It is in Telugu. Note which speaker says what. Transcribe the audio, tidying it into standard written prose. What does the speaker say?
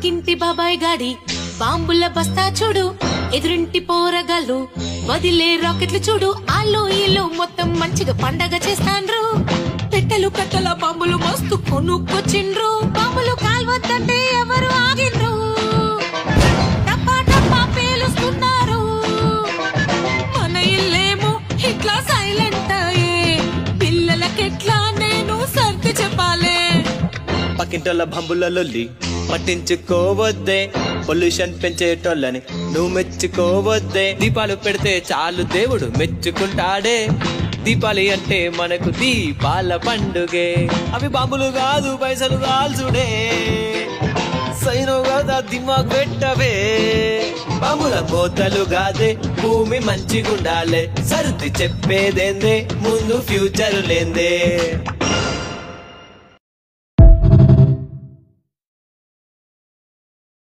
Speaker 1: పక్కింటి బాబాయ్ గాడి బాంబుల బస్తా చూడు, ఎదురింటి పోరగాళ్ళు వదిలే రాకెట్లు చూడు, ఆళ్ళు ఈళ్ళు మొత్తం మంచిగా పండగ చేస్తాండ్రు. పెట్టెలు కట్టల బాంబులు మస్తు కొనుక్కొచ్చిండ్రు, బాంబులు కాల్వద్దంటే ఎవరు ఆగిండ్రు, టప్పా టప్పా పేలుస్తున్నారు. మన ఇల్లేమో ఇట్లా సైలెంట్ అయ్యే, పిల్లలకెట్లా నేను సర్ది చెప్పాలే.
Speaker 2: పక్కింటోళ్ళ బాంబుల లొల్లి పట్టించుకోవద్దే, పొల్యూషన్ పెంచేటోళ్ళని నువ్వు మెచ్చుకోవద్దే. దీపాలు పెడితే చాలు దేవుడు మెచ్చుకుంటాడే, దీపాలి అంటే మనకు దీపాల పండుగే. అవి బాంబులు కాదు పైసలు కాల్చుడే, సైనో కదా దిమాగ్ పెట్టవే. బాంబుల కోతలు కాదే భూమి మంచిగుండాలే, సర్ది చెప్పేదేందే ముందు ఫ్యూచర్ లేందే.